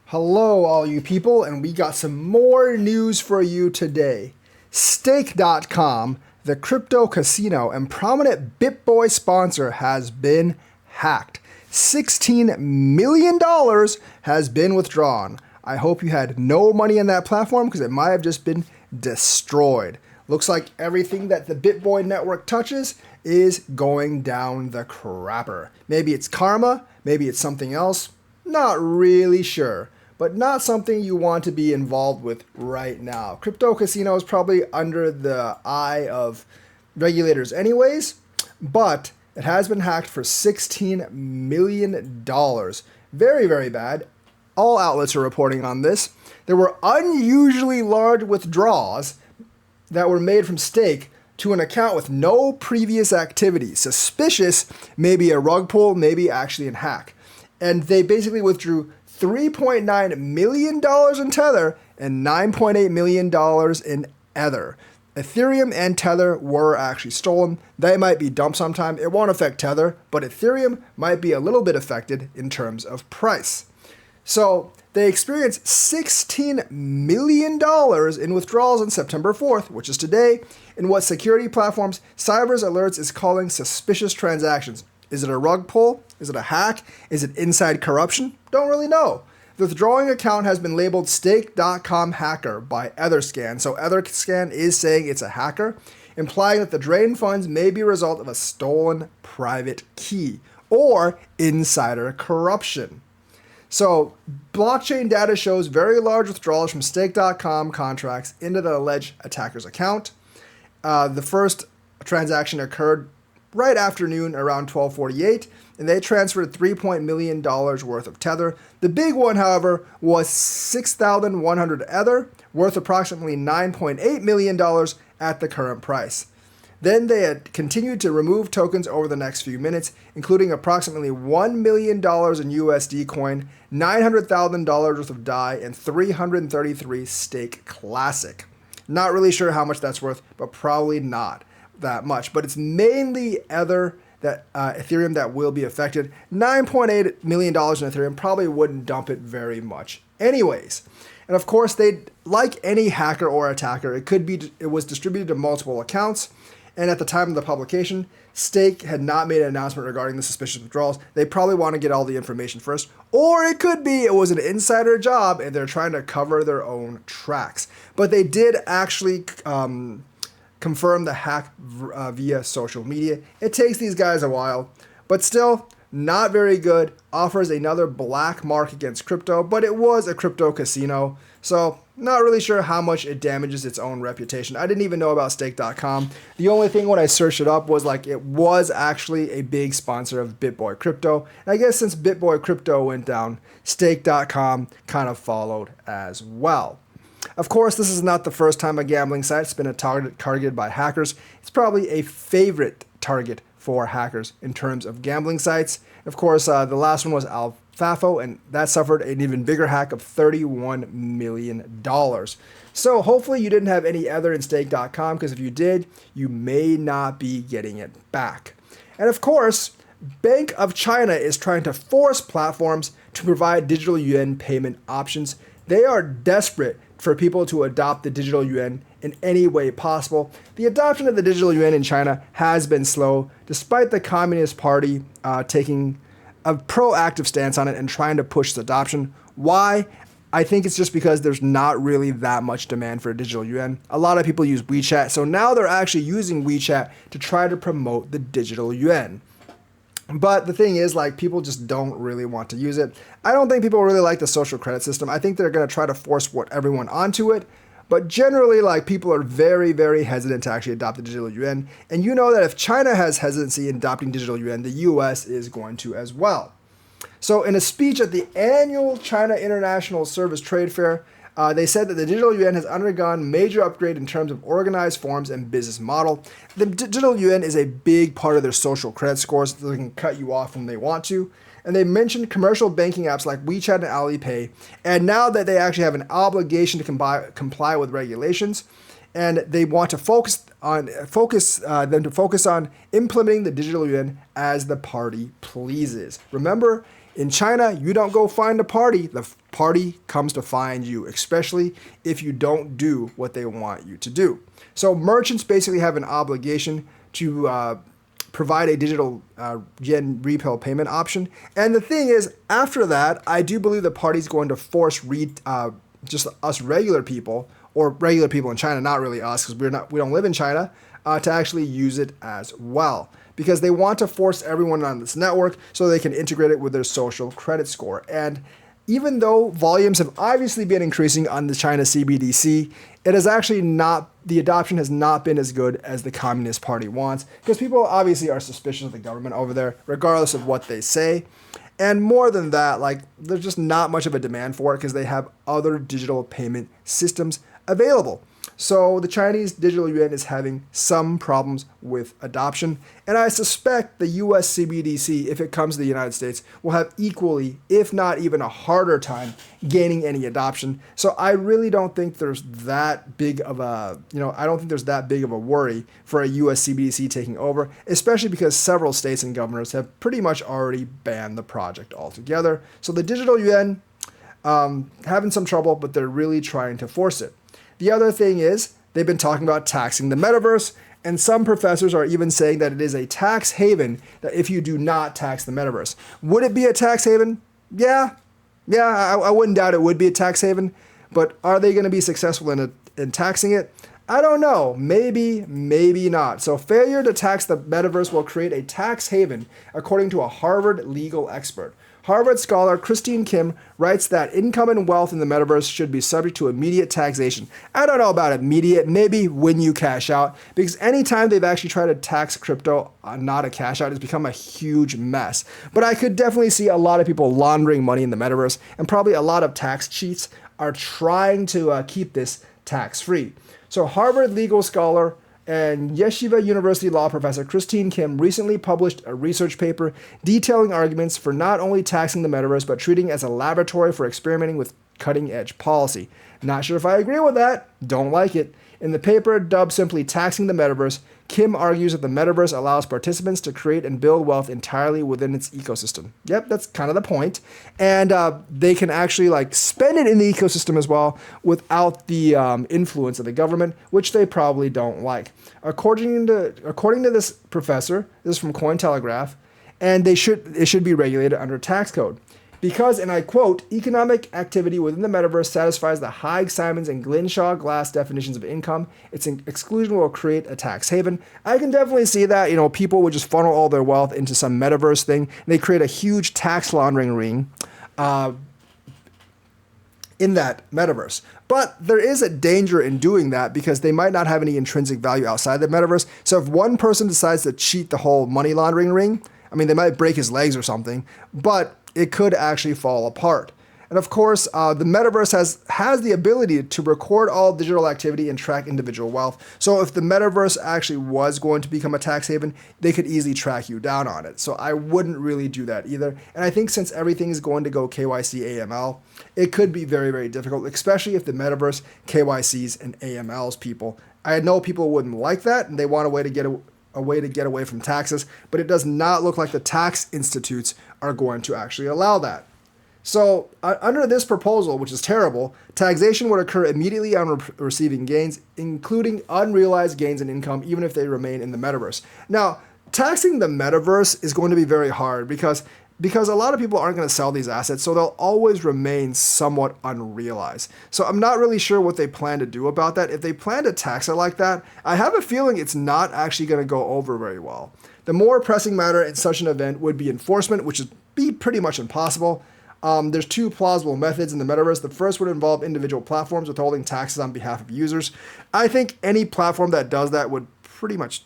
Hello, all you people, and we got some more news for you today. Stake.com, the crypto casino and prominent Bitboy sponsor, has been hacked. $16 million has been withdrawn. I hope you had no money in that platform because it might have just been destroyed. Looks like everything that the Bitboy network touches is going down the crapper. Maybe it's karma, maybe it's something else. Not really sure, but not something you want to be involved with right now. Crypto casino is probably under the eye of regulators anyways, but it has been hacked for $16 million. Very, very bad. All outlets are reporting on this. There were unusually large withdrawals that were made from stake to an account with no previous activity. Suspicious, maybe a rug pull, maybe actually a hack. And they basically withdrew $3.9 million in Tether and $9.8 million in Ether. Ethereum and Tether were actually stolen. They might be dumped sometime. It won't affect Tether, but Ethereum might be a little bit affected in terms of price. So they experienced $16 million in withdrawals on September 4th, which is today, in what security platforms Cyber's Alerts is calling suspicious transactions. Is it a rug pull? Is it a hack? Is it inside corruption? Don't really know. The withdrawing account has been labeled Stake.com hacker by Etherscan. So Etherscan is saying it's a hacker, implying that the drained funds may be a result of a stolen private key or insider corruption. So blockchain data shows very large withdrawals from Stake.com contracts into the alleged attacker's account. The first transaction occurred right afternoon around 12:48, and they transferred $3 million worth of Tether. The big one, however, was 6,100 Ether, worth approximately $9.8 million at the current price. Then they had continued to remove tokens over the next few minutes, including approximately $1 million in USD coin, $900,000 worth of DAI, and 333 Stake Classic. Not really sure how much that's worth, but probably not that much. But it's mainly Ethereum that will be affected. $9.8 million in Ethereum probably wouldn't dump it very much anyways. And of course, they, like any hacker or attacker, it was distributed to multiple accounts. And at the time of the publication, Stake had not made an announcement regarding the suspicious withdrawals. They probably want to get all the information first. Or it could be it was an insider job and they're trying to cover their own tracks. But they did actually confirm the hack via social media. It takes these guys a while, but still not very good. Offers another black mark against crypto, but it was a crypto casino, so not really sure how much it damages its own reputation. I didn't even know about Stake.com. The only thing when I searched it up was like it was actually a big sponsor of Bitboy Crypto. And I guess since Bitboy Crypto went down, Stake.com kind of followed as well. Of course, this is not the first time a gambling site's been targeted by hackers. It's probably a favorite target for hackers in terms of gambling sites. Of course, the last one was Alfafo, and that suffered an even bigger hack of $31 million. So hopefully you didn't have any Ether in Stake.com, because if you did, you may not be getting it back. And of course, Bank of China is trying to force platforms to provide digital yuan payment options. They are desperate for people to adopt the digital yuan in any way possible. The adoption of the digital yuan in China has been slow, despite the Communist Party taking a proactive stance on it and trying to push its adoption. Why? I think it's just because there's not really that much demand for digital yuan. A lot of people use WeChat, so now they're actually using WeChat to try to promote the digital yuan. But the thing is, like, people just don't really want to use it. I don't think people really like the social credit system. I think they're going to try to force everyone onto it. But generally, like, people are very, very hesitant to actually adopt the digital yuan. And you know that if China has hesitancy in adopting digital yuan, the US is going to as well. So in a speech at the annual China International Service Trade Fair, they said that the digital yuan has undergone major upgrade in terms of organized forms and business model. The digital yuan is a big part of their social credit scores. They can cut you off when they want to. And they mentioned commercial banking apps like WeChat and Alipay. And now that they actually have an obligation to comply with regulations, and they want to focus on implementing the digital yuan as the party pleases. Remember, In China, you don't go find a party. The party comes to find you, especially if you don't do what they want you to do. So merchants basically have an obligation to provide a digital yen retail payment option. And the thing is, after that, I do believe the party's going to force just us regular people, or regular people in China, not really us, because we don't live in China, to actually use it as well. Because they want to force everyone on this network so they can integrate it with their social credit score. And even though volumes have obviously been increasing on the China CBDC, it has actually not, the adoption has not been as good as the Communist Party wants, because people obviously are suspicious of the government over there, regardless of what they say. And more than that, like, there's just not much of a demand for it because they have other digital payment systems available. So the Chinese digital yuan is having some problems with adoption. And I suspect the US CBDC, if it comes to the United States, will have equally, if not even a harder time gaining any adoption. So I really don't think there's that big of a, I don't think there's that big of a worry for a US CBDC taking over, especially because several states and governors have pretty much already banned the project altogether. So the digital yuan, having some trouble, but they're really trying to force it. The other thing is, they've been talking about taxing the metaverse, and some professors are even saying that it is a tax haven that if you do not tax the metaverse. Would it be a tax haven? Yeah, I wouldn't doubt it would be a tax haven, but are they going to be successful in taxing it? I don't know. Maybe, maybe not. So failure to tax the metaverse will create a tax haven, according to a Harvard legal expert. Harvard scholar Christine Kim writes that income and wealth in the metaverse should be subject to immediate taxation. I don't know about immediate, maybe when you cash out, because anytime they've actually tried to tax crypto, not a cash out, it's become a huge mess. But I could definitely see a lot of people laundering money in the metaverse, and probably a lot of tax cheats are trying to keep this tax-free. So Harvard legal scholar and Yeshiva University law professor Christine Kim recently published a research paper detailing arguments for not only taxing the metaverse, but treating it as a laboratory for experimenting with cutting-edge policy. Not sure if I agree with that. Don't like it. In the paper, dubbed simply Taxing the Metaverse, Kim argues that the metaverse allows participants to create and build wealth entirely within its ecosystem. Yep, that's kind of the point. And they can actually spend it in the ecosystem as well without the influence of the government, which they probably don't like. According to this professor, this is from Cointelegraph, and it should be regulated under tax code. Because, and I quote, economic activity within the metaverse satisfies the Haig, Simons, and Glenshaw Glass definitions of income, its exclusion will create a tax haven. I can definitely see that, people would just funnel all their wealth into some metaverse thing, and they create a huge tax laundering ring in that metaverse. But there is a danger in doing that because they might not have any intrinsic value outside the metaverse. So if one person decides to cheat the whole money laundering ring, they might break his legs or something, but it could actually fall apart. And of course, the metaverse has the ability to record all digital activity and track individual wealth. So if the metaverse actually was going to become a tax haven, they could easily track you down on it. So I wouldn't really do that either. And I think since everything is going to go KYC AML, it could be very, very difficult, especially if the metaverse KYCs and AMLs people. I know people wouldn't like that, and they want a way to get away from taxes, but it does not look like the tax institutes are going to actually allow that. So under this proposal, which is terrible, taxation would occur immediately on receiving gains, including unrealized gains in income, even if they remain in the metaverse. Now, taxing the metaverse is going to be very hard because a lot of people aren't going to sell these assets, so they'll always remain somewhat unrealized. So I'm not really sure what they plan to do about that. If they plan to tax it like that, I have a feeling it's not actually going to go over very well. The more pressing matter in such an event would be enforcement, which would be pretty much impossible. There's two plausible methods in the metaverse. The first would involve individual platforms withholding taxes on behalf of users. I think any platform that does that would pretty much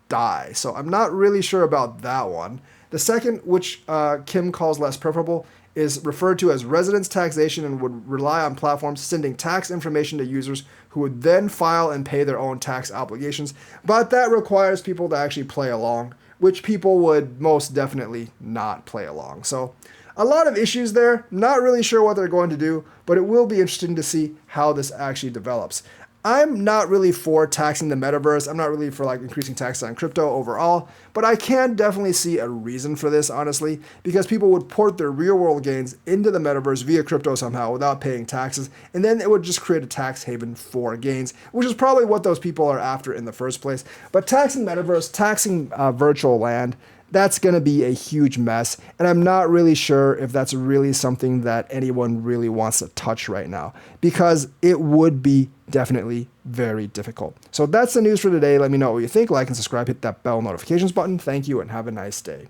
die, so I'm not really sure about that one. The second, which Kim calls less preferable, is referred to as residence taxation and would rely on platforms sending tax information to users who would then file and pay their own tax obligations. But that requires people to actually play along, which people would most definitely not play along. So a lot of issues there. Not really sure what they're going to do, but it will be interesting to see how this actually develops. I'm not really for taxing the metaverse. I'm not really for like increasing taxes on crypto overall, but I can definitely see a reason for this, honestly, because people would port their real world gains into the metaverse via crypto somehow without paying taxes, and then it would just create a tax haven for gains, which is probably what those people are after in the first place. But taxing metaverse, taxing virtual land, that's going to be a huge mess. And I'm not really sure if that's really something that anyone really wants to touch right now, because it would be definitely very difficult. So that's the news for today. Let me know what you think. Like and subscribe, hit that bell notifications button. Thank you and have a nice day.